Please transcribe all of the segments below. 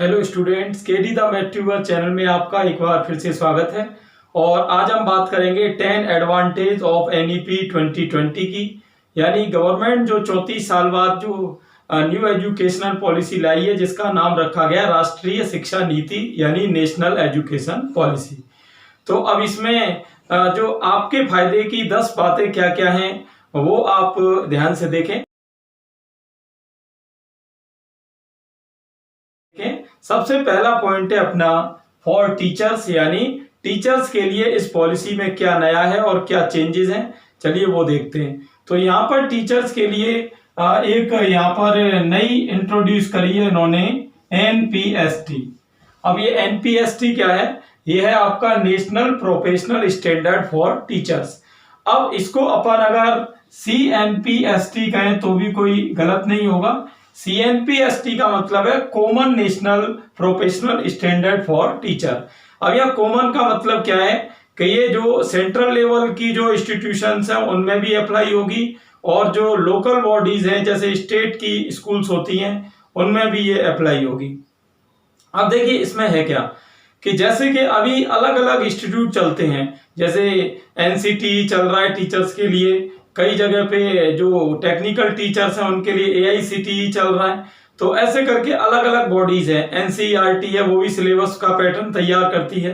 Hello students, KD the Mathuber channel में आपका एक बार फिर से स्वागत है। और आज हम बात करेंगे 10 एडवांटेज ऑफ एनईपी 2020 की। यानी गवर्नमेंट जो 34 साल बाद जो न्यू एजुकेशनल पॉलिसी लाई है, जिसका नाम रखा गया राष्ट्रीय शिक्षा नीति यानी नेशनल एजुकेशन पॉलिसी। तो अब इसमें जो आपके फायदे की 10 बातें क्या क्या हैं वो आप ध्यान से देखें। सबसे पहला पॉइंट है अपना फॉर टीचर्स, यानी टीचर्स के लिए इस पॉलिसी में क्या नया है और क्या चेंजेस हैं, चलिए वो देखते हैं। तो यहाँ पर टीचर्स के लिए एक यहाँ पर नई इंट्रोड्यूस करी है इन्होंने एनपीएसटी। अब ये एनपीएसटी क्या है? ये है आपका national professional standard for teachers. अब इसको अपन अगर सीएनपीएसटी कहें तो भी कोई गलत नहीं होगा। सीएनपीएसटी का मतलब है common national professional standard for teacher. अब यह कॉमन का मतलब क्या है कि ये जो सेंट्रल लेवल की जो इंस्टीट्यूशंस हैं उनमें भी अप्लाई होगी, और जो लोकल बॉडीज हैं जैसे स्टेट की स्कूल्स होती हैं उनमें भी ये अप्लाई होगी। अब देखिए इसमें है क्या कि जैसे कि अभी अलग अलग इंस्टीट्यूट चलते हैं, जैसे एनसीटी चल रहा है टीचर्स के लिए, कई जगह पे जो टेक्निकल टीचर्स हैं उनके लिए एआईसीटीई चल रहा है। तो ऐसे करके अलग अलग बॉडीज हैं, एनसीईआरटी है वो भी सिलेबस का पैटर्न तैयार करती है।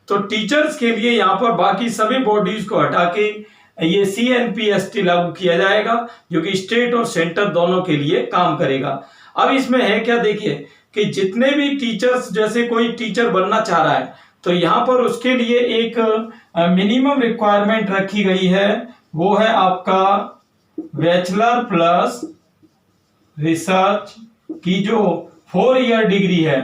तो टीचर्स के लिए यहाँ पर बाकी सभी बॉडीज को हटा के ये सीएनपीएसटी लागू किया जाएगा, जो कि स्टेट और सेंटर दोनों के लिए काम करेगा। अब इसमें है क्या, देखिए कि जितने भी टीचर्स, जैसे कोई टीचर बनना चाह रहा है तो यहाँ पर उसके लिए एक मिनिमम रिक्वायरमेंट रखी गई है, वो है आपका बैचलर प्लस रिसर्च की जो 4 ईयर डिग्री है।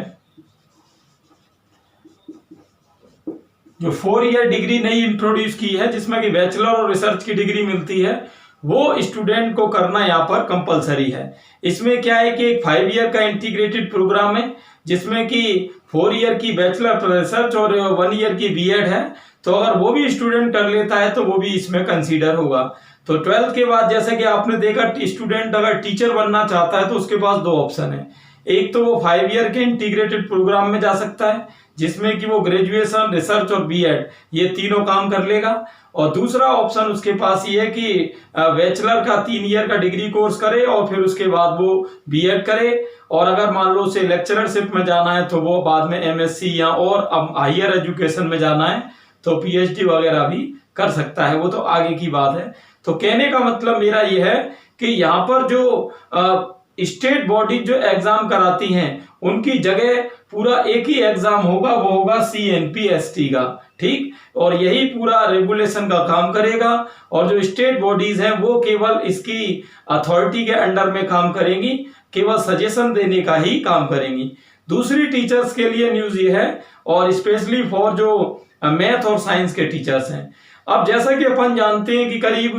जो 4 ईयर डिग्री नई इंट्रोड्यूस की है जिसमें कि बैचलर और रिसर्च की डिग्री मिलती है, वो स्टूडेंट को करना यहाँ पर कंपलसरी है। इसमें क्या है कि एक 5 ईयर का इंटीग्रेटेड प्रोग्राम है जिसमें कि 4 ईयर की बैचलर रिसर्च और 1 ईयर की बीएड है। तो अगर वो भी स्टूडेंट कर लेता है तो वो भी इसमें कंसीडर होगा। तो 12th के बाद जैसे कि आपने देखा, स्टूडेंट अगर टीचर बनना चाहता है तो उसके पास 2 ऑप्शन है। एक तो वो 5 ईयर के इंटीग्रेटेड प्रोग्राम में जा सकता है जिसमें कि वो ग्रेजुएशन, रिसर्च और बीएड ये तीनों काम कर लेगा, और दूसरा ऑप्शन उसके पास ये है कि बैचलर का 3 ईयर का डिग्री कोर्स करे और फिर उसके बाद वो बीएड करे, और अगर मान लो उसे लेक्चररशिप में जाना है तो वो बाद में एमएससी या और अब हायर एजुकेशन में जाना है तो पीएचडी वगैरह भी कर सकता है, वो तो आगे की बात है। तो कहने का मतलब मेरा ये है कि यहाँ पर जो स्टेट बॉडी जो एग्जाम कराती हैं उनकी जगह पूरा एक ही एग्जाम होगा, वो होगा सीएनपीएसटी का, ठीक। और यही पूरा रेगुलेशन का काम करेगा, और जो स्टेट बॉडीज हैं वो केवल इसकी अथॉरिटी के अंडर में काम करेंगी, केवल सजेशन देने का ही काम करेंगी। दूसरी टीचर्स के लिए न्यूज ये है, और स्पेशली फॉर जो मैथ और साइंस के टीचर्स हैं। अब जैसा कि अपन जानते हैं कि करीब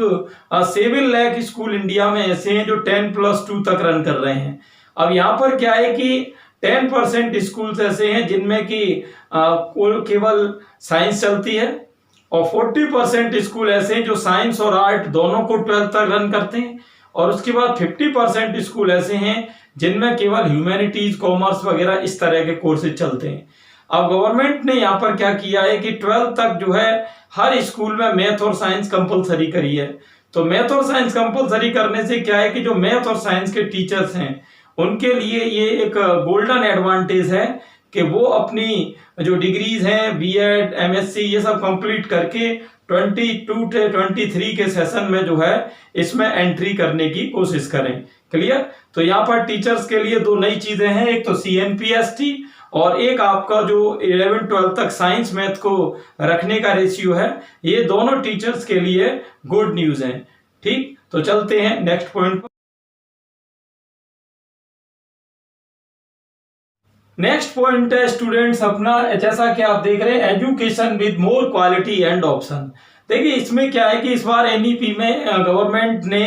7 लाख स्कूल इंडिया में ऐसे हैं जो 10+2 तक रन कर रहे हैं। अब यहाँ पर क्या है कि 10% स्कूल्स ऐसे हैं जिनमें कि केवल साइंस चलती है, और 40% स्कूल ऐसे हैं जो साइंस और आर्ट दोनों को 12th तक रन करते हैं, और उसके बाद 50% स्कूल ऐसे हैं जिनमें केवल ह्यूमैनिटीज, कॉमर्स वगैरह इस तरह के कोर्सेज चलते हैं। अब गवर्नमेंट ने यहाँ पर क्या किया है कि 12th तक जो है हर स्कूल में मैथ और साइंस कंपलसरी करी है। तो मैथ और साइंस कंपलसरी करने से क्या है कि जो मैथ और साइंस के टीचर्स हैं उनके लिए ये एक गोल्डन एडवांटेज है कि वो अपनी जो डिग्रीज हैं बीएड, एमएससी ये सब कंप्लीट करके 22 से 23 के सेशन में जो है इसमें एंट्री करने की कोशिश करें। क्लियर? तो यहाँ पर टीचर्स के लिए 2 नई चीजें हैं, एक तो सीएनपीएसटी और एक आपका जो 11-12 तक साइंस मैथ को रखने का रेशियो है। ये दोनों टीचर्स के लिए गुड न्यूज है, ठीक। तो चलते हैं नेक्स्ट पॉइंट पर। नेक्स्ट पॉइंट है स्टूडेंट्स अपना, जैसा कि आप देख रहे हैं, education with more quality and option. देखिए इसमें क्या है कि इस बार एनईपी में गवर्नमेंट ने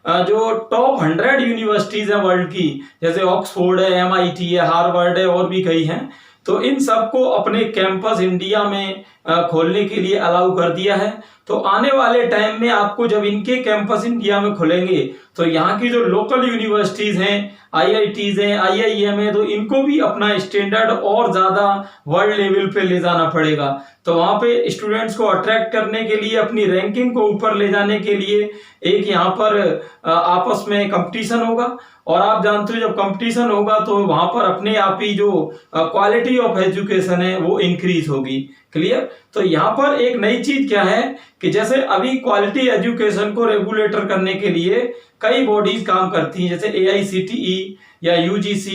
जो टॉप 100 यूनिवर्सिटीज हैं वर्ल्ड की, जैसे ऑक्सफोर्ड है, एमआईटी है, हार्वर्ड है और भी कई हैं, तो इन सबको अपने कैंपस इंडिया में खोलने के लिए अलाउ कर दिया है। तो आने वाले टाइम में आपको जब इनके कैंपस इंडिया में खुलेंगे तो यहाँ की जो लोकल यूनिवर्सिटीज हैं, आईआईटीज हैं, आईआईएम है, तो इनको भी अपना स्टैंडर्ड और ज्यादा वर्ल्ड लेवल पे ले जाना पड़ेगा। तो वहां पे स्टूडेंट्स को अट्रैक्ट करने के लिए, अपनी रैंकिंग को ऊपर ले जाने के लिए एक यहाँ पर आपस में कंपटीशन होगा। और आप जानते हो जब कंपटीशन होगा तो वहां पर अपने आप ही जो क्वालिटी ऑफ एजुकेशन है वो इंक्रीज होगी। क्लियर? तो यहाँ पर एक नई चीज क्या है कि जैसे अभी क्वालिटी एजुकेशन को रेगुलेटर करने के लिए कई बॉडीज काम करती हैं, जैसे AICTE या UGC,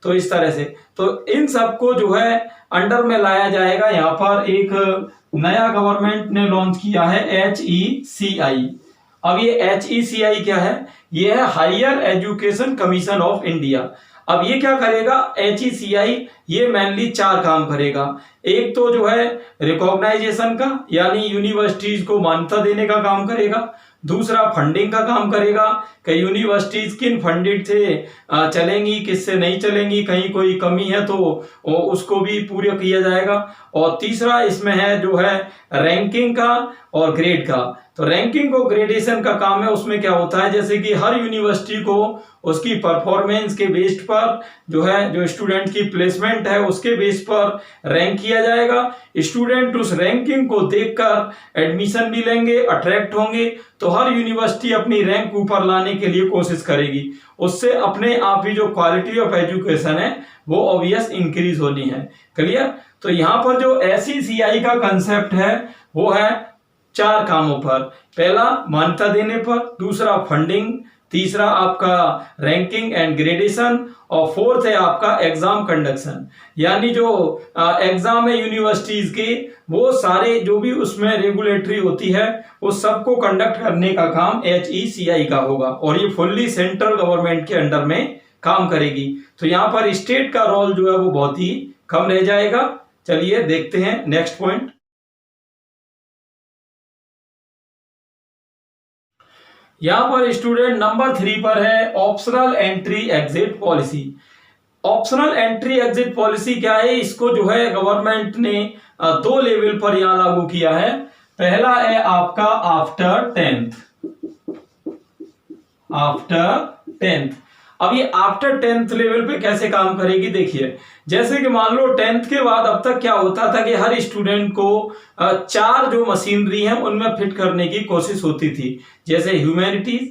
तो इस तरह से तो इन सबको जो है अंडर में लाया जाएगा। यहाँ पर एक नया गवर्नमेंट ने लॉन्च किया है HECI। अब ये HECI क्या है? ये है higher education commission of India. अब ये क्या करेगा? HECI ये मेनली 4 काम करेगा। एक तो जो है रिकॉग्नाइजेशन का, यानी यूनिवर्सिटीज को मान्यता देने का काम करेगा। दूसरा फंडिंग का काम करेगा कि यूनिवर्सिटीज किन फंडेड से चलेंगी, किससे नहीं चलेंगी, कहीं कोई कमी है तो उसको भी पूरा किया जाएगा। और तीसरा इसमें है जो है रैंकिंग का और ग्रेड का। तो रैंकिंग और ग्रेडेशन का काम है, उसमें क्या होता है जैसे कि हर यूनिवर्सिटी को उसकी परफॉर्मेंस के बेस पर जो है, जो स्टूडेंट की प्लेसमेंट है उसके बेस पर रैंक किया जाएगा। स्टूडेंट उस रैंकिंग को देखकर एडमिशन भी लेंगे, अट्रैक्ट होंगे। तो हर यूनिवर्सिटी अपनी रैंक ऊपर लाने के लिए कोशिश करेगी, उससे अपने आप ही जो क्वालिटी ऑफ एजुकेशन है वो ऑब्वियस इंक्रीज होनी है। क्लियर? तो यहाँ पर जो HECI का कंसेप्ट है वो है 4 कामों पर। पहला मान्यता देने पर, दूसरा फंडिंग, तीसरा आपका रैंकिंग एंड ग्रेडेशन, और फोर्थ है आपका एग्जाम कंडक्शन। यानी जो एग्जाम है यूनिवर्सिटीज के, वो सारे जो भी उसमें रेगुलेटरी होती है उस सबको कंडक्ट करने का काम HECI का होगा। और ये फुल्ली सेंट्रल गवर्नमेंट के अंडर में काम करेगी। तो यहाँ पर स्टेट का रोल जो है वो बहुत ही कम रह जाएगा। चलिए देखते हैं नेक्स्ट पॉइंट। यहां पर स्टूडेंट नंबर 3 पर है optional entry exit policy. Optional entry exit policy क्या है? इसको जो है गवर्नमेंट ने 2 लेवल पर यहां लागू किया है। पहला है आपका आफ्टर 10th। अब ये आफ्टर 10th लेवल पे कैसे काम करेगी देखिए। जैसे कि मान लो 10th के बाद अब तक क्या होता था कि हर स्टूडेंट को 4 जो मशीनरी हैं उनमें फिट करने की कोशिश होती थी, जैसे humanities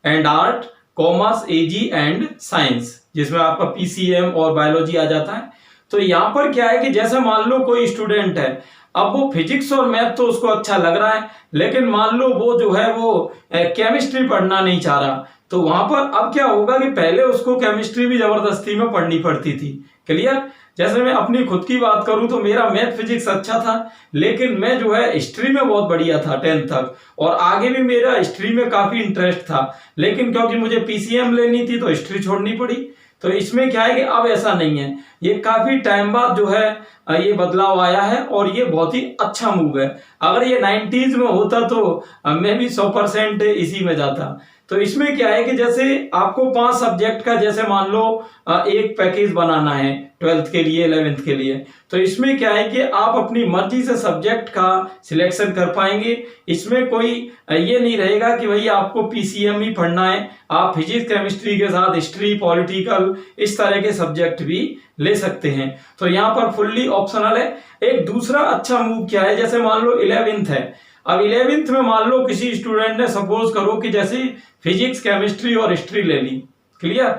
and art, commerce, AG and science, जिसमें आपका PCM और बायोलॉजी आ जाता है। तो यहां पर क्या है कि जैसे मान लो कोई स्टूडेंट है, अब वो फिजिक्स और मैथ तो उसको अच्छा लग रहा है, लेकिन मान लो वो जो है वो केमिस्ट्री पढ़ना नहीं चाह रहा, तो वहां पर अब क्या होगा कि पहले उसको केमिस्ट्री भी जबरदस्ती में पढ़नी पड़ती थी। क्लियर? जैसे मैं अपनी खुद की बात करूं तो मेरा मैथ फिजिक्स अच्छा था, लेकिन मैं जो है हिस्ट्री में बहुत बढ़िया था 10th तक, और आगे भी मेरा हिस्ट्री में काफी इंटरेस्ट था, लेकिन क्योंकि मुझे PCM लेनी थी तो हिस्ट्री छोड़नी पड़ी। तो इसमें क्या है कि अब ऐसा नहीं है, ये काफी टाइम बाद जो है ये बदलाव आया है और ये बहुत ही अच्छा मूव है। अगर ये 90s में होता तो मैं भी 100% इसी में जाता। तो इसमें क्या है कि जैसे आपको 5 सब्जेक्ट का जैसे मान लो एक पैकेज बनाना है 12th के लिए, 11th के लिए, तो इसमें क्या है कि आप अपनी मर्जी से सब्जेक्ट का सिलेक्शन कर पाएंगे। इसमें कोई ये नहीं रहेगा कि भाई आपको PCM ही पढ़ना है, आप फिजिक्स केमिस्ट्री के साथ हिस्ट्री, पॉलिटिकल, इस तरह के सब्जेक्ट भी ले सकते हैं। तो यहाँ पर फुल्ली ऑप्शनल है। एक दूसरा अच्छा मूव क्या है, जैसे मान लो 11th है, अब 11th में मान लो किसी स्टूडेंट ने सपोज करो कि जैसे फिजिक्स, केमिस्ट्री और हिस्ट्री ले ली, क्लियर,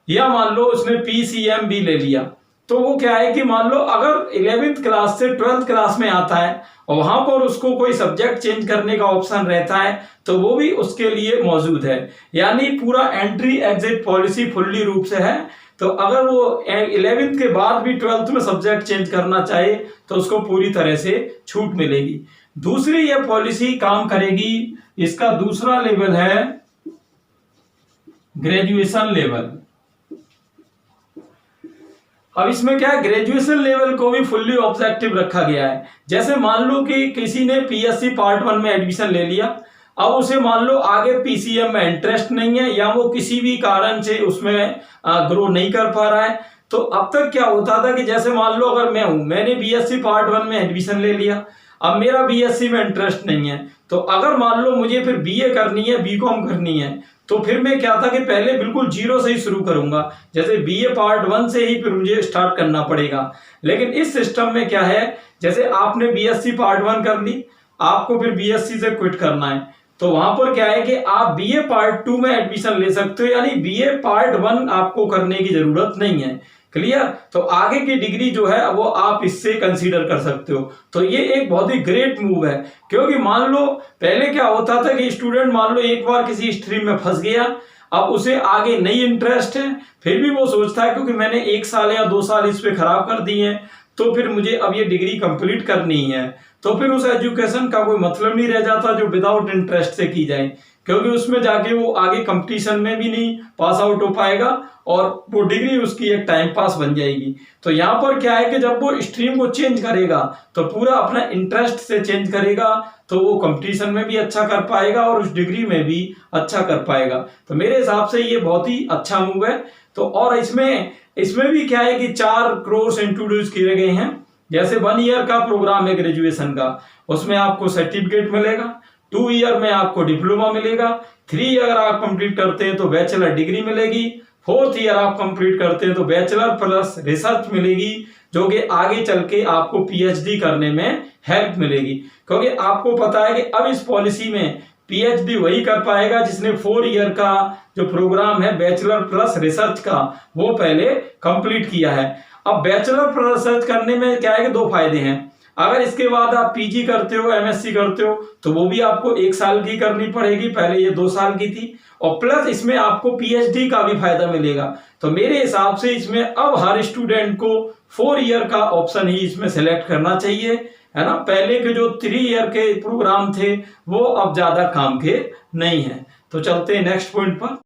या मान लो उसने PCM भी ले लिया, तो वो क्या है कि मान लो अगर 11th क्लास से 12th क्लास में आता है और वहां पर उसको कोई सब्जेक्ट चेंज करने का ऑप्शन रहता है तो वो भी उसके लिए मौजूद है। यानी पूरा एंट्री एग्जिट पॉलिसी फुल्ली रूप से है। तो अगर वो 11th के बाद भी 12th में सब्जेक्ट चेंज करना चाहे तो उसको पूरी तरह से छूट मिलेगी। दूसरी ये पॉलिसी काम करेगी, इसका दूसरा लेवल है ग्रेजुएशन लेवल। अब इसमें क्या है, ग्रेजुएशन लेवल को भी फुल्ली ऑब्जेक्टिव रखा गया है। जैसे मान लो कि किसी ने PSC पार्ट 1 में एडमिशन ले लिया, अब उसे मान लो आगे PCM में इंटरेस्ट नहीं है या वो किसी भी कारण से उसमें ग्रो नहीं कर पा रहा है, तो अब तक क्या होता था कि जैसे मान लो अगर मैं हूं, मैंने बीएससी पार्ट 1 में एडमिशन ले लिया, अब मेरा बीएससी में इंटरेस्ट नहीं है, तो अगर मान लो मुझे फिर बीए करनी है, बीकॉम करनी है, तो फिर मैं क्या था कि पहले बिल्कुल जीरो से ही शुरू करूंगा, जैसे बीए पार्ट 1 से ही फिर मुझे स्टार्ट करना पड़ेगा। लेकिन इस सिस्टम में क्या है, जैसे आपने बीएससी पार्ट 1 कर ली, आपको फिर बीएससी से क्विट करना है, तो वहां पर क्या है कि आप बीए पार्ट 2 में एडमिशन ले सकते हो, यानी बीए पार्ट 1 आपको करने की जरूरत नहीं है। क्लियर? तो आगे की डिग्री जो है वो आप इससे कंसीडर कर सकते हो। तो ये एक बहुत ही ग्रेट मूव है, क्योंकि मान लो पहले क्या होता था कि स्टूडेंट मान लो एक बार किसी स्ट्रीम में फंस गया, अब उसे आगे नहीं इंटरेस्ट है, फिर भी वो सोचता है क्योंकि मैंने 1 साल या 2 साल इस पे खराब कर दिए हैं, तो फिर मुझे अब ये डिग्री कंप्लीट करनी है, तो फिर उस एजुकेशन का कोई मतलब नहीं रह जाता जो विदाउट इंटरेस्ट से की जाए, क्योंकि उसमें जाके वो आगे कंपटीशन में भी नहीं पास आउट हो पाएगा और वो डिग्री उसकी एक टाइम पास बन जाएगी। तो यहाँ पर क्या है कि जब वो स्ट्रीम को चेंज करेगा तो पूरा अपना इंटरेस्ट से चेंज करेगा, तो वो कंपटीशन में भी अच्छा कर पाएगा और उस डिग्री में भी अच्छा कर पाएगा। तो मेरे हिसाब से ये बहुत ही अच्छा मूव है। तो और इसमें भी क्या है कि 4 कोर्स इंट्रोड्यूस किए गए हैं, जैसे 1 ईयर का प्रोग्राम है ग्रेजुएशन का, उसमें आपको सर्टिफिकेट मिलेगा, 2 ईयर में आपको डिप्लोमा मिलेगा, 3 ईयर आप कंप्लीट करते हैं तो बैचलर डिग्री मिलेगी, 4th ईयर आप कंप्लीट करते हैं तो बैचलर प्लस रिसर्च मिलेगी, जो कि आगे चल के आपको पीएचडी करने में हेल्प मिलेगी। क्योंकि आपको पता है कि अब इस पॉलिसी में पीएचडी वही कर पाएगा जिसने 4 ईयर का जो प्रोग्राम है बैचलर प्लस रिसर्च का वो पहले कंप्लीट किया है। अब बैचलर प्लस रिसर्च करने में क्या है कि 2 फायदे हैं। अगर इसके बाद आप पीजी करते हो, एमएससी करते हो, तो वो भी आपको 1 साल की करनी पड़ेगी, पहले ये 2 साल की थी, और प्लस इसमें आपको पीएचडी का भी फायदा मिलेगा। तो मेरे हिसाब से इसमें अब हर स्टूडेंट को 4 ईयर का ऑप्शन ही इसमें सेलेक्ट करना चाहिए, है ना। पहले के जो 3 ईयर के प्रोग्राम थे वो अब ज्यादा काम के नहीं है। तो चलते हैं नेक्स्ट पॉइंट पर।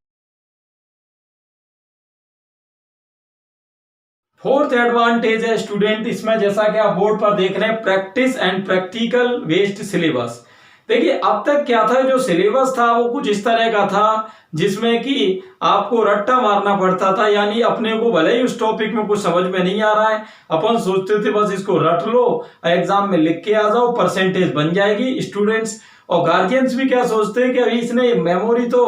4th एडवांटेज है स्टूडेंट इसमें, जैसा कि आप बोर्ड पर देख रहे हैं, practice and practical based syllabus. देखिए अब तक क्या था, जो सिलेबस था वो कुछ इस तरह का था जिसमें कि आपको रट्टा मारना पड़ता था, यानी अपने को भले ही उस टॉपिक में कुछ समझ में नहीं आ रहा है, अपन सोचते थे बस इसको रट लो, एग्जाम में लिख के आ जाओ, परसेंटेज बन जाएगी। स्टूडेंट्स और गार्जियंस भी क्या सोचते हैं कि अभी इसने मेमोरी तो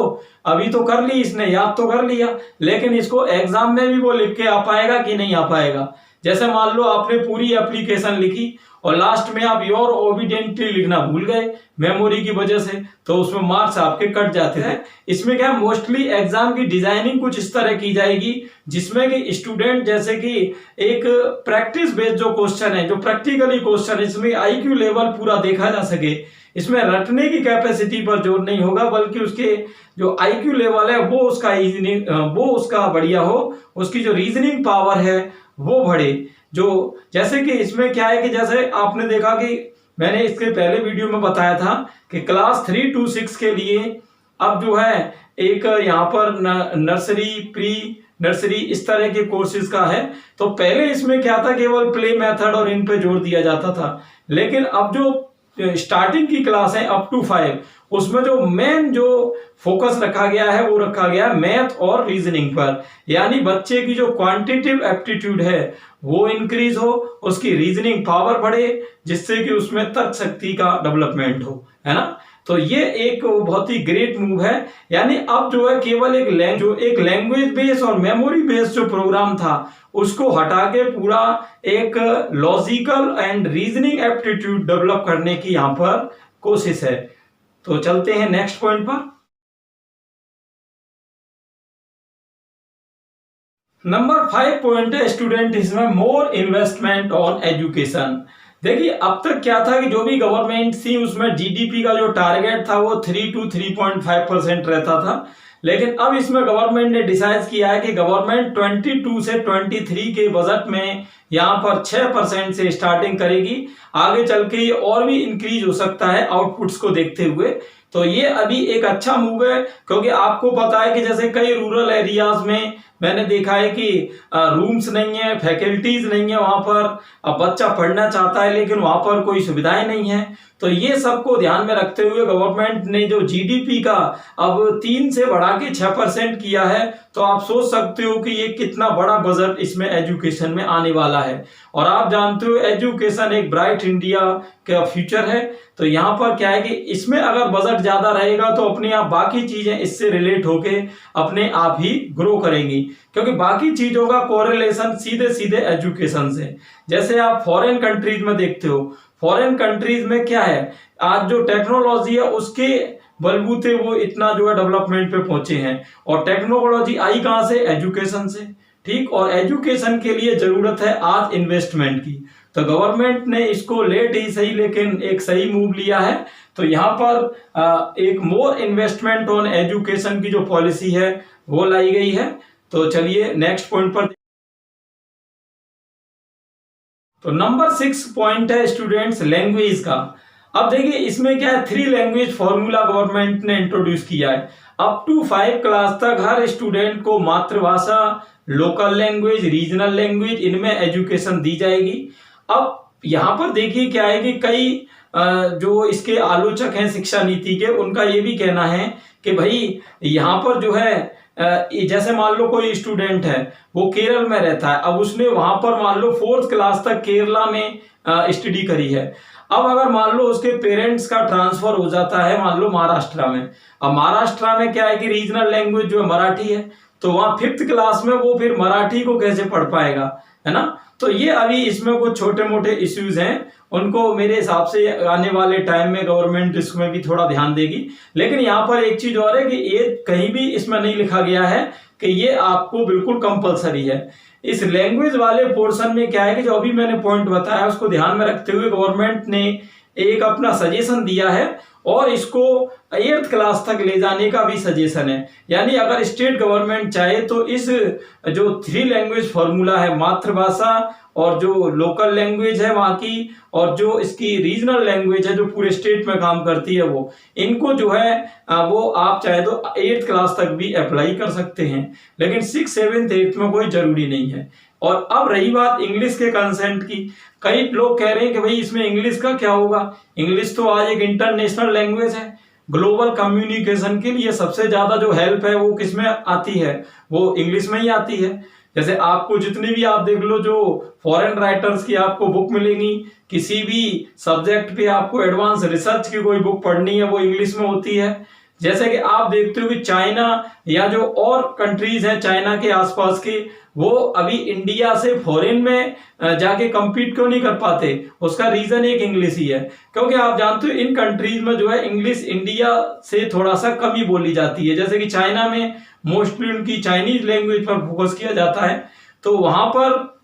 अभी तो कर ली, इसने याद तो कर लिया, लेकिन इसको एग्जाम में भी वो लिख के आ पाएगा कि नहीं आ पाएगा। जैसे मान लो आपने पूरी एप्लीकेशन लिखी और लास्ट में आप योर ओबीडियंटली लिखना भूल गए मेमोरी की वजह से, तो उसमें मार्क्स आपके कट जाते हैं। इसमें क्या मोस्टली एग्जाम की डिजाइनिंग कुछ इस तरह की जाएगी जिसमें कि स्टूडेंट जैसे कि एक प्रैक्टिस बेस्ड जो क्वेश्चन है, जो प्रैक्टिकली क्वेश्चन है, इसमें आईक्यू लेवल पूरा देखा जा सके। इसमें रटने की कैपेसिटी पर जोर नहीं होगा, बल्कि उसके जो आईक्यू लेवल है वो उसका बढ़िया हो, उसकी जो रीजनिंग पावर है वो बढ़े। जो जैसे कि इसमें क्या है कि जैसे आपने देखा कि मैंने इसके पहले वीडियो में बताया था कि क्लास 3 to 6 के लिए अब जो है एक यहाँ पर नर्सरी, प्री नर्सरी, इस तरह के कोर्सेज का है। तो पहले इसमें क्या था, केवल प्ले मेथड और इन पे जोर दिया जाता था, लेकिन अब जो स्टार्टिंग की क्लास है अप टू 5, उसमें जो मेन जो फोकस रखा गया है वो रखा गया है मैथ और रीजनिंग पर, यानी बच्चे की जो क्वांटिटेटिव एप्टीट्यूड है वो इंक्रीज हो, उसकी रीजनिंग पावर बढ़े, जिससे कि उसमें तर्क शक्ति का डेवलपमेंट हो, है ना। तो ये एक बहुत ही ग्रेट मूव है, यानी अब जो है केवल एक लैंग्वेज बेस्ड और मेमोरी बेस्ड जो प्रोग्राम था उसको हटा के पूरा एक logical and reasoning aptitude develop करने की यहां पर कोशिश है। तो चलते हैं नेक्स्ट पॉइंट पर। नंबर 5 पॉइंट है स्टूडेंट इसमें मोर इन्वेस्टमेंट ऑन एजुकेशन। देखिए अब तक क्या था कि जो भी गवर्नमेंट थी उसमें जीडीपी का जो टारगेट था वो 3 to 3.5% रहता था, लेकिन अब इसमें गवर्नमेंट ने डिसाइड किया है कि गवर्नमेंट 22 से 23 के बजट में यहाँ पर 6% से स्टार्टिंग करेगी, आगे चल के ये और भी इंक्रीज हो सकता है आउटपुट्स को देखते हुए। तो ये अभी एक अच्छा मूव है, क्योंकि आपको पता है कि जैसे कई रूरल एरियाज में मैंने देखा है कि रूम्स नहीं है, फैकल्टीज नहीं है वहां पर। अब बच्चा पढ़ना चाहता है लेकिन वहां पर कोई सुविधाएं नहीं है। तो ये सबको ध्यान में रखते हुए गवर्नमेंट ने जो जीडीपी का अब 3 से बढ़ा के 6% किया है, तो आप सोच सकते हो कि ये कितना बड़ा बजट इसमें एजुकेशन में आने वाला है। और आप जानते हो एजुकेशन एक ब्राइट इंडिया का फ्यूचर है। तो यहाँ पर क्या है कि इसमें अगर बजट ज्यादा रहेगा तो अपने आप बाकी चीजें इससे रिलेट होके अपने आप ही ग्रो करेंगी, क्योंकि बाकी चीजों का कोरिलेशन सीधे सीधे एजुकेशन से। जैसे आप फॉरेन कंट्रीज में देखते हो, फॉरेन कंट्रीज में क्या है, आज जो टेक्नोलॉजी है उसके बलबूते वो इतना जो है डेवलपमेंट पे पहुंचे हैं। और टेक्नोलॉजी आई कहां से? एजुकेशन से। ठीक, और एजुकेशन के लिए जरूरत है आज इन्वेस्टमेंट की। तो गवर्नमेंट ने इसको लेट ही सही लेकिन एक सही मूव लिया है। तो यहाँ पर एक मोर इन्वेस्टमेंट ऑन एजुकेशन की जो पॉलिसी है वो लाई गई है। तो चलिए नेक्स्ट पॉइंट पर। तो नंबर 6 पॉइंट है स्टूडेंट्स लैंग्वेज का। अब देखिए इसमें क्या है, 3 लैंग्वेज फॉर्मूला गवर्नमेंट ने इंट्रोड्यूस किया है। अप टू 5 क्लास तक हर स्टूडेंट को मातृभाषा, लोकल लैंग्वेज, रीजनल लैंग्वेज, इनमें एजुकेशन दी जाएगी। अब यहाँ पर देखिए क्या है कि कई जो इसके आलोचक हैं शिक्षा नीति के, उनका ये भी कहना है कि भाई यहाँ पर जो है जैसे मान लो कोई स्टूडेंट है वो केरल में रहता है, अब उसने वहां पर मान लो 4th क्लास तक केरला में स्टडी करी है। अब अगर मान लो उसके पेरेंट्स का ट्रांसफर हो जाता है मान लो महाराष्ट्र में, अब महाराष्ट्र में क्या है कि रीजनल लैंग्वेज जो है मराठी है, तो वहां 5th क्लास में वो फिर मराठी को कैसे पढ़ पाएगा, है ना। तो ये अभी इसमें कुछ छोटे मोटे इश्यूज हैं, उनको मेरे हिसाब से आने वाले टाइम में गवर्नमेंट इसमें भी थोड़ा ध्यान देगी। लेकिन यहाँ पर एक चीज और है कि ये कहीं भी इसमें नहीं लिखा गया है कि ये आपको बिल्कुल कंपलसरी है। इस लैंग्वेज वाले पोर्शन में क्या है कि जो अभी मैंने पॉइंट बताया उसको ध्यान में रखते हुए गवर्नमेंट ने एक अपना सजेशन दिया है और इसको 8th क्लास तक ले जाने का भी सजेशन है। यानी अगर स्टेट गवर्नमेंट चाहे तो इस जो 3 लैंग्वेज फॉर्मूला है, मातृभाषा और जो लोकल लैंग्वेज है वहां की, और जो इसकी रीजनल लैंग्वेज है जो पूरे स्टेट में काम करती है, वो इनको जो है वो आप चाहे तो 8th क्लास तक भी अप्लाई कर सकते हैं। लेकिन 6, 7, 8 में कोई जरूरी नहीं है। और अब रही बात इंग्लिश के कंसेंट की, कई लोग कह रहे हैं कि भाई इसमें इंग्लिश का क्या होगा। इंग्लिश तो आज एक इंटरनेशनल लैंग्वेज है, ग्लोबल कम्युनिकेशन के लिए सबसे ज्यादा जो हेल्प है वो किसमें आती है, वो इंग्लिश में ही आती है। जैसे आपको जितनी भी आप देख लो जो फॉरेन राइटर्स की आपको बुक मिलेंगी, किसी भी सब्जेक्ट पे आपको एडवांस रिसर्च की कोई बुक पढ़नी है वो इंग्लिश में होती है। जैसे कि आप देखते हो कि चाइना या जो और कंट्रीज हैं चाइना के आसपास के, वो अभी इंडिया से फॉरेन में जाके compete क्यों नहीं कर पाते, उसका रीजन एक इंग्लिश ही है। क्योंकि आप जानते हो इन कंट्रीज में जो है इंग्लिश इंडिया से थोड़ा सा कम ही बोली जाती है। जैसे कि चाइना में मोस्टली उनकी चाइनीज लैंग्वेज पर फोकस किया जाता है, तो वहां पर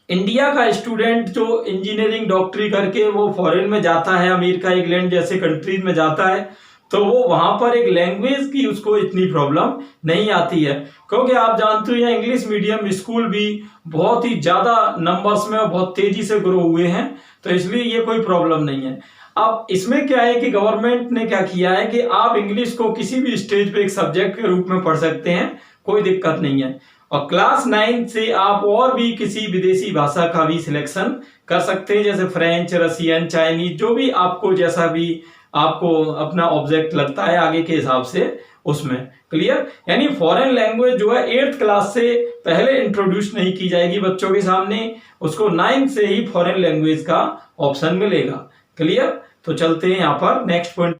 इंडिया का स्टूडेंट जो इंजीनियरिंग डॉक्टरी करके वो फॉरेन में जाता है, अमेरिका, इंग्लैंड जैसे कंट्रीज में जाता है, तो वो वहां पर एक लैंग्वेज की उसको इतनी प्रॉब्लम नहीं आती है। क्योंकि आप जानते हो यहाँ इंग्लिश मीडियम स्कूल भी बहुत ही ज्यादा नंबर्स में और बहुत तेजी से ग्रो हुए हैं, तो इसलिए ये कोई प्रॉब्लम नहीं है। अब इसमें क्या है कि गवर्नमेंट ने क्या किया है कि आप इंग्लिश को किसी भी स्टेज पे एक सब्जेक्ट के रूप में पढ़ सकते हैं, कोई दिक्कत नहीं है। और क्लास 9 से आप और भी किसी विदेशी भाषा का भी सिलेक्शन कर सकते हैं, जैसे फ्रेंच, रशियन, चाइनीज, जो भी आपको जैसा भी आपको अपना ऑब्जेक्ट लगता है आगे के हिसाब से उसमें। क्लियर? यानी फॉरेन लैंग्वेज जो है 8th क्लास से पहले इंट्रोड्यूस नहीं की जाएगी बच्चों के सामने, उसको 9 से ही फॉरेन लैंग्वेज का ऑप्शन मिलेगा। क्लियर? तो चलते हैं यहाँ पर नेक्स्ट पॉइंट।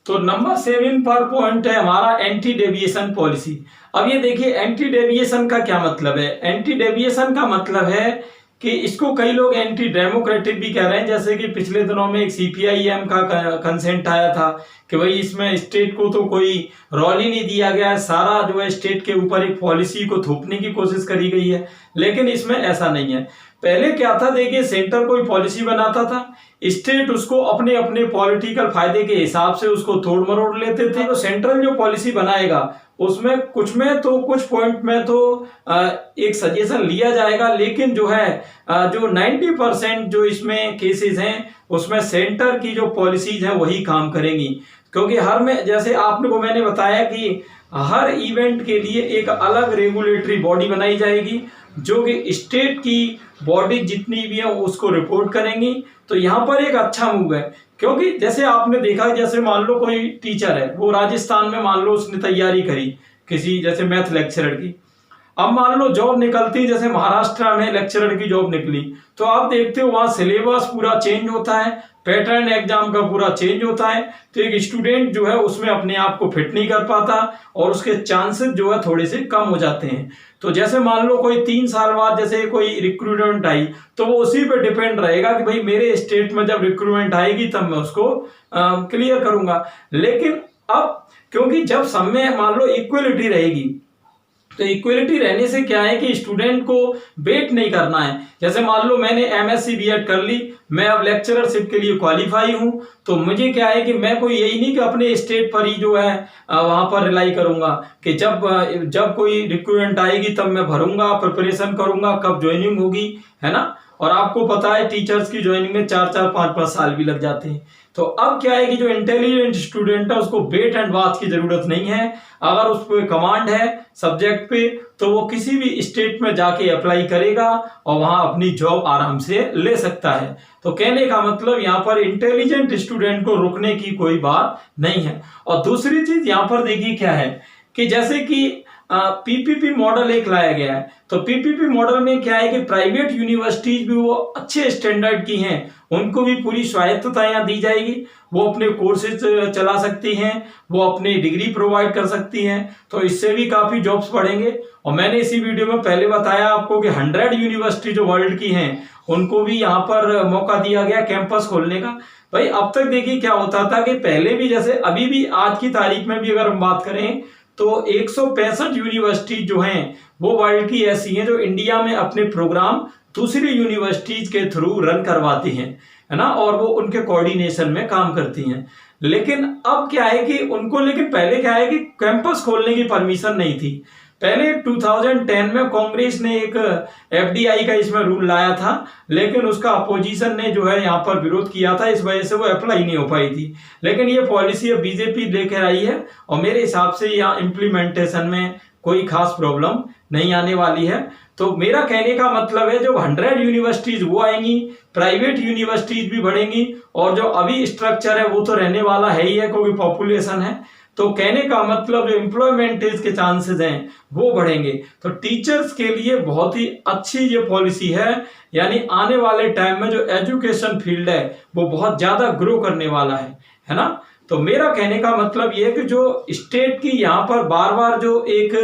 तो नंबर 7 पर पॉइंट है हमारा एंटी डेविएशन पॉलिसी। अब ये देखिए एंटी डेविएशन का क्या मतलब है। एंटी डेविएशन का मतलब है कि इसको कई लोग एंटी डेमोक्रेटिक भी कह रहे हैं। जैसे कि पिछले दिनों में एक सीपीआईएम का कंसेंट आया था कि भाई इसमें स्टेट को तो कोई रोल ही नहीं दिया गया है, सारा जो है स्टेट के ऊपर एक पॉलिसी को थोपने की कोशिश करी गई है। लेकिन इसमें ऐसा नहीं है। पहले क्या था, देखिए सेंटर कोई पॉलिसी बनाता था, स्टेट उसको अपने अपने पॉलिटिकल फायदे के हिसाब से उसको तोड़ मरोड़ लेते थे। तो सेंट्रल जो पॉलिसी बनाएगा उसमें कुछ में तो कुछ पॉइंट में तो एक सजेशन लिया जाएगा, लेकिन जो है जो 90% जो इसमें केसेस हैं उसमें सेंटर की जो पॉलिसीज हैं वही काम करेंगी। क्योंकि हर में जैसे आपने को मैंने बताया कि हर इवेंट के लिए एक अलग रेगुलेटरी बॉडी बनाई जाएगी जो कि स्टेट की बॉडी जितनी भी है उसको रिपोर्ट करेंगी। तो यहाँ पर एक अच्छा मूव है, क्योंकि जैसे आपने देखा, जैसे मान लो कोई टीचर है, वो राजस्थान में मान लो उसने तैयारी करी किसी जैसे मैथ लेक्चरर की, अब मान लो जॉब निकलती, जैसे महाराष्ट्र में लेक्चरर की जॉब निकली, तो आप देखते हो वहां सिलेबस पूरा चेंज होता है, पैटर्न एग्जाम का पूरा चेंज होता है। तो एक स्टूडेंट जो है उसमें अपने आप को फिट नहीं कर पाता और उसके चांसेस जो है थोड़े से कम हो जाते हैं। तो जैसे मान लो कोई 3 साल बाद जैसे कोई रिक्रूटमेंट आई, तो वो उसी पे डिपेंड रहेगा कि भाई मेरे स्टेट में जब रिक्रूटमेंट आएगी तब मैं उसको क्लियर करूंगा। लेकिन अब क्योंकि जब सब में मान लो इक्वलिटी रहेगी, तो इक्वलिटी रहने से क्या है कि स्टूडेंट को वेट नहीं करना है। जैसे मान लो मैंने एमएससी बीएड कर ली, मैं अब लेक्चररशिप के लिए क्वालिफाई हूं, तो मुझे क्या है कि मैं कोई यही नहीं कि अपने स्टेट पर ही जो है वहां पर रिलाई करूंगा कि जब कोई रिक्रूटमेंट आएगी तब मैं भरूंगा, प्रिपरेशन करूंगा, कब ज्वाइनिंग होगी, है ना। और आपको पता है टीचर्स की ज्वाइनिंग में 4-4, 5-5 साल भी लग जाते हैं। तो अब क्या है कि जो इंटेलिजेंट स्टूडेंट है उसको वेट एंड वॉच की जरूरत नहीं है। अगर उस पर कमांड है सब्जेक्ट पे, तो वो किसी भी स्टेट में जाके अप्लाई करेगा और वहां अपनी जॉब आराम से ले सकता है। तो कहने का मतलब यहाँ पर इंटेलिजेंट स्टूडेंट को रोकने की कोई बात नहीं है। और दूसरी चीज यहाँ पर देखिए क्या है कि जैसे कि पीपीपी मॉडल एक लाया गया है, तो पीपीपी मॉडल में क्या है कि प्राइवेट यूनिवर्सिटीज भी वो अच्छे स्टैंडर्ड की हैं, उनको भी पूरी स्वायत्तता यहाँ दी जाएगी, वो अपने कोर्सेज चला सकती हैं, वो अपनी डिग्री प्रोवाइड कर सकती हैं। तो इससे भी काफी जॉब्स बढ़ेंगे। और मैंने इसी वीडियो में पहले बताया आपको कि 100 यूनिवर्सिटी जो वर्ल्ड की हैं उनको भी यहाँ पर मौका दिया गया कैंपस खोलने का। भाई अब तक देखिए क्या होता था कि पहले भी, जैसे अभी भी आज की तारीख में भी अगर हम बात करें, तो 165 यूनिवर्सिटी जो हैं वो वर्ल्ड की ऐसी हैं जो इंडिया में अपने प्रोग्राम दूसरी यूनिवर्सिटीज के थ्रू रन करवाती हैं, है ना, और वो उनके कोऑर्डिनेशन में काम करती हैं। लेकिन अब क्या है कि उनको, लेकिन पहले क्या है कि कैंपस खोलने की परमिशन नहीं थी। पहले 2010 में कांग्रेस ने एक एफडीआई का इसमें रूल लाया था, लेकिन उसका अपोजिशन ने जो है यहाँ पर विरोध किया था, इस वजह से वो अप्लाई नहीं हो पाई थी। लेकिन ये पॉलिसी अब बीजेपी लेकर आई है और मेरे हिसाब से यहाँ इम्प्लीमेंटेशन में कोई खास प्रॉब्लम नहीं आने वाली है। तो मेरा कहने का मतलब है जो 100 यूनिवर्सिटीज वो आएंगी, प्राइवेट यूनिवर्सिटीज भी बढ़ेंगी, और जो अभी स्ट्रक्चर है वो तो रहने वाला है ही है क्योंकि पॉपुलेशन है। तो कहने का मतलब जो एम्प्लॉयमेंट के चांसेस हैं वो बढ़ेंगे। तो टीचर्स के लिए बहुत ही अच्छी ये पॉलिसी है, यानी आने वाले टाइम में जो एजुकेशन फील्ड है वो बहुत ज्यादा ग्रो करने वाला है ना। तो मेरा कहने का मतलब ये है कि जो स्टेट की यहाँ पर बार बार जो एक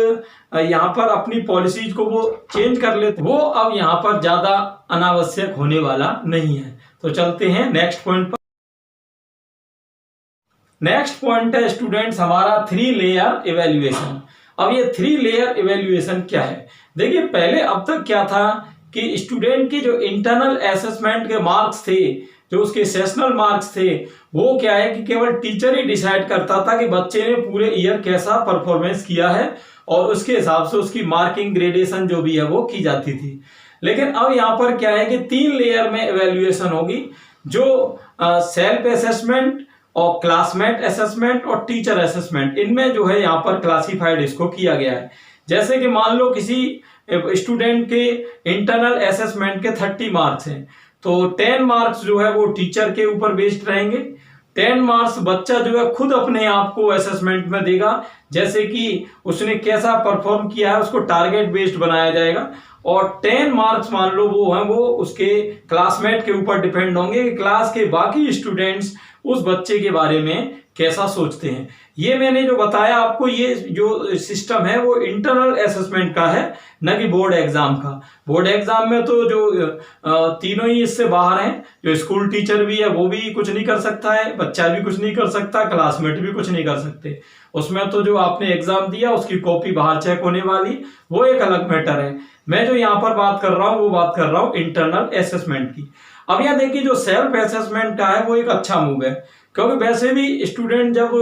यहाँ पर अपनी पॉलिसीज को वो चेंज कर लेते, वो अब यहाँ पर ज्यादा अनावश्यक होने वाला नहीं है। तो चलते हैं नेक्स्ट पॉइंट पर। नेक्स्ट पॉइंट है स्टूडेंट्स हमारा 3 लेयर इवेल्युएशन। अब ये 3 लेयर इवेल्युएशन क्या है? देखिए पहले अब तक क्या था कि स्टूडेंट की जो इंटरनल असेसमेंट के मार्क्स थे, जो उसके सेशनल मार्क्स थे, वो क्या है कि केवल टीचर ही डिसाइड करता था कि बच्चे ने पूरे ईयर कैसा परफॉर्मेंस किया है और उसके हिसाब से उसकी मार्किंग ग्रेडेशन जो भी है वो की जाती थी। लेकिन अब यहाँ पर क्या है कि 3 लेयर में इवेल्युएशन होगी, जो सेल्फ असेसमेंट और क्लासमेट असेसमेंट और टीचर असेसमेंट, इनमें जो है यहाँ पर क्लासिफाइड इसको किया गया है। जैसे कि मान लो किसी स्टूडेंट के इंटरनल असेसमेंट के 30 मार्क्स हैं, तो 10 मार्क्स जो है वो टीचर के ऊपर बेस्ड रहेंगे, 10 मार्क्स बच्चा जो है खुद अपने आप को असेसमेंट में देगा, जैसे कि उसने कैसा परफॉर्म किया है उसको टारगेट बेस्ड बनाया जाएगा, और 10 मार्क्स मान लो वो है वो उसके क्लासमेट के ऊपर डिपेंड होंगे कि क्लास के बाकी स्टूडेंट्स उस बच्चे के बारे में कैसा सोचते हैं। ये मैंने जो बताया आपको, ये जो सिस्टम है वो इंटरनल असेसमेंट का है, न कि बोर्ड एग्जाम का। बोर्ड एग्जाम में तो जो तीनों ही इससे बाहर हैं, जो स्कूल टीचर भी है वो भी कुछ नहीं कर सकता है, बच्चा भी कुछ नहीं कर सकता, क्लासमेट भी कुछ नहीं कर सकते। उसमें तो जो आपने एग्जाम दिया उसकी कॉपी बाहर चेक होने वाली, वो एक अलग मैटर है। मैं जो यहाँ पर बात कर रहा हूँ वो बात कर रहा हूँ इंटरनल असेसमेंट की। अब यहाँ देखिए जो सेल्फ असेसमेंट का है वो एक अच्छा मूव है, क्योंकि वैसे भी स्टूडेंट जब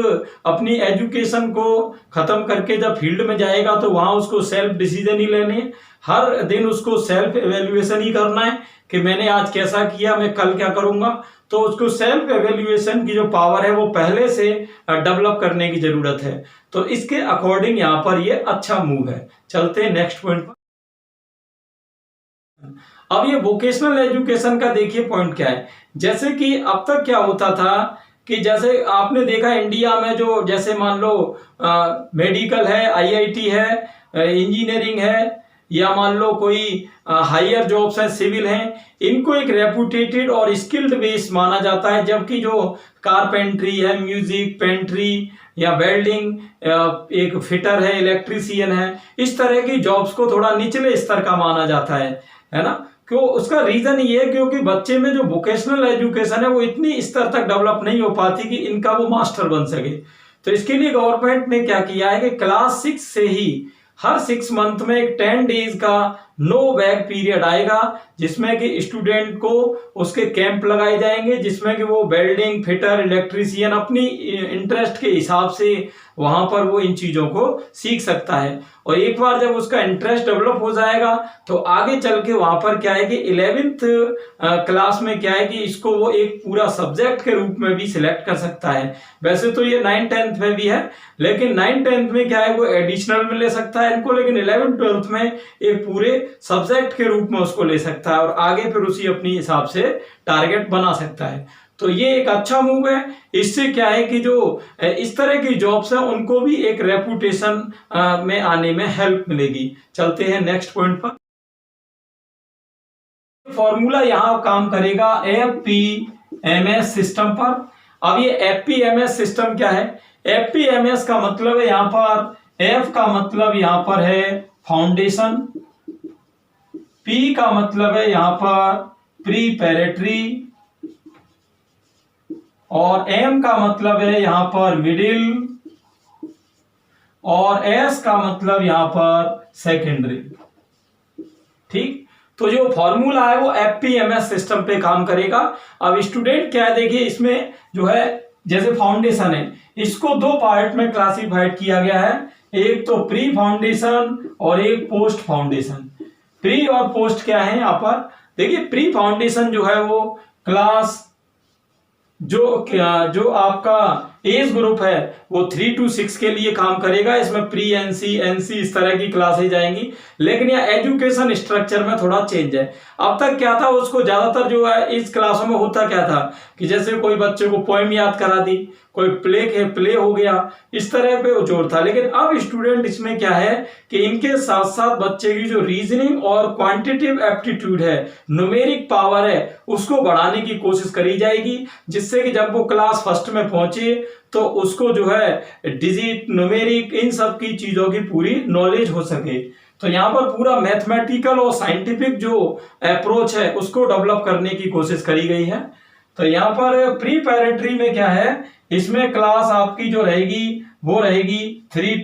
अपनी एजुकेशन को खत्म करके जब फील्ड में जाएगा तो वहां उसको सेल्फ डिसीजन ही लेने हैं, हर दिन उसको सेल्फ एवेल्युएशन ही करना है कि मैंने आज कैसा किया, मैं कल क्या करूंगा। तो उसको सेल्फ एवेल्युएशन की जो पावर है वो पहले से डेवलप करने की जरूरत है। तो इसके अकॉर्डिंग यहाँ पर ये अच्छा मूव है। चलते हैं नेक्स्ट पॉइंट पर। अब ये वोकेशनल एजुकेशन का देखिए पॉइंट क्या है। जैसे कि अब तक क्या होता था कि जैसे आपने देखा इंडिया में जो जैसे मान लो मेडिकल है, आईआईटी है, इंजीनियरिंग है, या मान लो कोई हायर जॉब्स है, सिविल हैं, इनको एक रेपुटेटेड और स्किल्ड बेस माना जाता है। जबकि जो कारपेंट्री है, म्यूजिक, पेंट्री या वेल्डिंग, एक फिटर है, इलेक्ट्रीशियन है, इस तरह की जॉब्स को थोड़ा निचले स्तर का माना जाता है ना। क्यों? उसका रीजन ये है क्योंकि बच्चे में जो वोकेशनल एजुकेशन है वो इतनी स्तर तक डेवलप नहीं हो पाती कि इनका वो मास्टर बन सके। तो इसके लिए गवर्नमेंट ने क्या किया है कि क्लास 6 से ही हर 6 मंथ में एक 10 डेज का नो बैग पीरियड आएगा, जिसमें कि स्टूडेंट को उसके कैंप लगाए जाएंगे, जिसमें कि वो वेल्डिंग, फिटर, इलेक्ट्रीशियन अपनी इंटरेस्ट के हिसाब से वहां पर वो इन चीजों को सीख सकता है। और एक बार जब उसका इंटरेस्ट डेवलप हो जाएगा तो आगे चल के वहां पर क्या है कि 11th क्लास में क्या है कि इसको वो एक पूरा सब्जेक्ट के रूप में भी सिलेक्ट कर सकता है। वैसे तो ये 9th-10th में भी है, लेकिन 9th-10th में क्या है वो एडिशनल में ले सकता है इनको, लेकिन 11th-12th में एक पूरे सब्जेक्ट के रूप में उसको ले सकता है और आगे फिर उसी अपनी हिसाब से टारगेट बना सकता है। तो ये एक अच्छा मूव है। इससे क्या है कि जो इस तरह की जॉब्स है उनको भी एक रेपुटेशन में आने में हेल्प मिलेगी। चलते हैं नेक्स्ट पॉइंट पर। फॉर्मूला यहां काम करेगा एफपीएमएस सिस्टम पर। अब ये एफपीएमएस सिस्टम क्या है? एफपीएमएस का मतलब है यहां पर एफ का मतलब यहां पर है फाउंडेशन, पी का मतलब है यहां पर प्रीपैरेटरी, और एम का मतलब है यहां पर मिडिल, और एस का मतलब यहां पर सेकेंडरी। ठीक, तो जो फॉर्मूला है वो एफपीएमएस सिस्टम पे काम करेगा। अब स्टूडेंट क्या है देखिए, इसमें जो है जैसे फाउंडेशन है, इसको 2 पार्ट में क्लासिफाइड किया गया है, एक तो प्री फाउंडेशन और एक पोस्ट फाउंडेशन। प्री और पोस्ट क्या है यहां पर देखिए, प्री फाउंडेशन जो है वो क्लास जो आपका एज ग्रुप है वो 3 to 6 के लिए काम करेगा। इसमें प्री एनसी, एनसी इस तरह की क्लासेज जाएंगी, लेकिन यह एजुकेशन स्ट्रक्चर में थोड़ा चेंज है। अब तक क्या था, उसको ज्यादातर जो है इस क्लासों में होता क्या था कि जैसे कोई बच्चे को पोएम याद करा दी, कोई प्ले हो गया, इस तरह पे जोर था। लेकिन अब स्टूडेंट इसमें क्या है कि इनके साथ साथ बच्चे की जो रीजनिंग और क्वांटिटेटिव एप्टीट्यूड है, न्यूमेरिक पावर है, उसको बढ़ाने की कोशिश करी जाएगी, जिससे कि जब वो क्लास फर्स्ट में पहुंचे तो उसको जो है डिजिट, न्यूमेरिक, इन सब की चीजों की पूरी नॉलेज हो सके। तो यहाँ पर पूरा मैथमेटिकल और साइंटिफिक जो अप्रोच है उसको डेवलप करने की कोशिश करी गई है। तो यहाँ पर प्रीपैरेटरी में क्या है, इसमें क्लास आपकी जो रहेगी वो रहेगी 3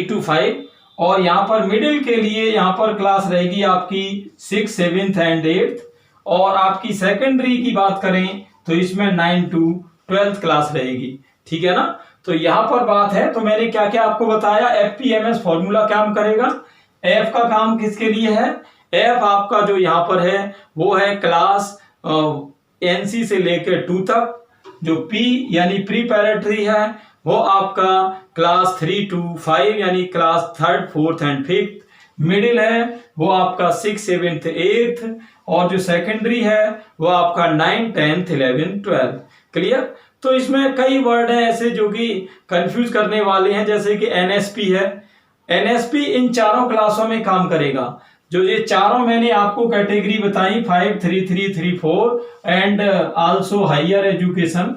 to 5, और यहाँ पर मिडिल के लिए यहाँ पर क्लास रहेगी आपकी 6, 7th एंड 8th, और आपकी सेकेंडरी की बात करें तो इसमें 9 to 12th क्लास रहेगी। ठीक है ना। तो यहां पर बात है, तो मैंने क्या क्या आपको बताया। एफपीएमएस फॉर्मूला काम करेगा। एफ का काम किसके लिए है? एफ आपका जो यहां पर है वो है क्लास एनसी से लेकर 2 तक। जो पी यानी प्रीपैरेटरी है वो आपका क्लास 3 to 5 यानी class 3rd, 4th and 5th। Middle है वो आपका 6, 7th, 8th, और जो सेकेंडरी है वो आपका 9, 10th, 11th, 12th। क्लियर। तो इसमें कई वर्ड हैं ऐसे जो कि कंफ्यूज करने वाले हैं, जैसे कि एनएसपी है। एनएसपी इन चारों क्लासों में काम करेगा। जो ये चारों मैंने आपको कैटेगरी बताई 5, 3, 3, 3, 4 and also higher education,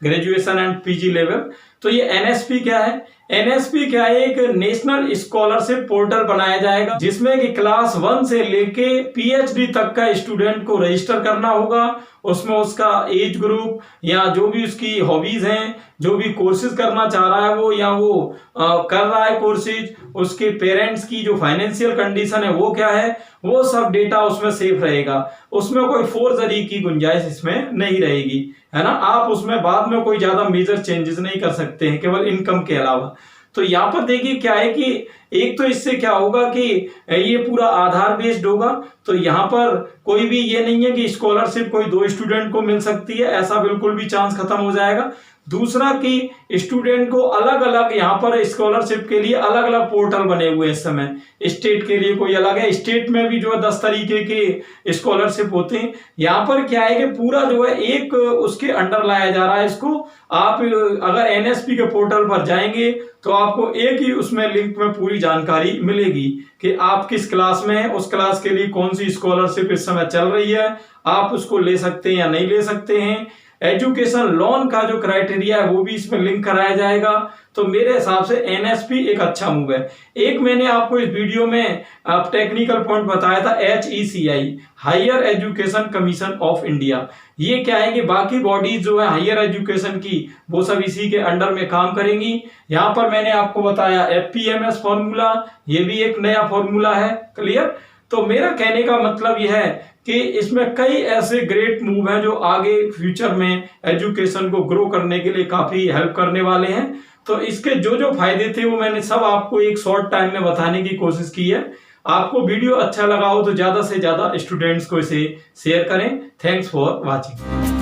graduation and PG level. तो ये एनएसपी क्या है? एनएसपी क्या है? एक नेशनल स्कॉलरशिप पोर्टल बनाया जाएगा, जिसमें कि क्लास 1 से लेके पीएचडी तक का स्टूडेंट को रजिस्टर करना होगा। उसमें उसका एज ग्रुप या जो भी उसकी हॉबीज हैं, जो भी कोर्सेज करना चाह रहा है वो, या वो कर रहा है कोर्सेज, उसके पेरेंट्स की जो फाइनेंशियल कंडीशन है वो क्या है, वो सब डेटा उसमें सेफ रहेगा। उसमें कोई फोर्जरी की गुंजाइश इसमें नहीं रहेगी, है ना। आप उसमें बाद में कोई ज्यादा मेजर चेंजेस नहीं कर सकते हैं, केवल इनकम के अलावा। तो यहाँ पर देखिए क्या है कि एक तो इससे क्या होगा कि ये पूरा आधार बेस्ड होगा, तो यहाँ पर कोई भी ये नहीं है कि स्कॉलरशिप कोई 2 स्टूडेंट को मिल सकती है, ऐसा बिल्कुल भी चांस खत्म हो जाएगा। दूसरा कि स्टूडेंट को अलग अलग यहाँ पर स्कॉलरशिप के लिए अलग अलग पोर्टल बने हुए हैं इस समय। स्टेट के लिए कोई अलग है, स्टेट में भी जो है 10 तरीके के स्कॉलरशिप होते हैं। यहाँ पर क्या है कि पूरा जो है एक उसके अंडर लाया जा रहा है इसको। आप अगर एनएसपी के पोर्टल पर जाएंगे तो आपको एक ही उसमें लिंक में पूरी जानकारी मिलेगी कि आप किस क्लास में हैं, उस क्लास के लिए कौन सी स्कॉलरशिप इस समय चल रही है, आप उसको ले सकते हैं या नहीं ले सकते हैं। एजुकेशन लोन का जो क्राइटेरिया है वो भी इसमें लिंक कराया जाएगा। तो मेरे हिसाब से एनएसपी एक अच्छा मूव है। एक मैंने आपको इस वीडियो में टेक्निकल पॉइंट बताया था, HECI, higher education commission of India. ये क्या है कि बाकी बॉडीज जो है हायर एजुकेशन की वो सब इसी के अंडर में काम करेंगी। यहाँ पर मैंने आपको बताया FPMS फॉर्मूला, ये भी एक नया फॉर्मूला है। क्लियर? तो मेरा कहने का मतलब यह है कि इसमें कई ऐसे ग्रेट मूव हैं जो आगे फ्यूचर में एजुकेशन को ग्रो करने के लिए काफी हेल्प करने वाले हैं। तो इसके जो जो फायदे थे वो मैंने सब आपको एक शॉर्ट टाइम में बताने की कोशिश की है। आपको वीडियो अच्छा लगा हो तो ज्यादा से ज्यादा स्टूडेंट्स को इसे शेयर करें। Thanks for watching.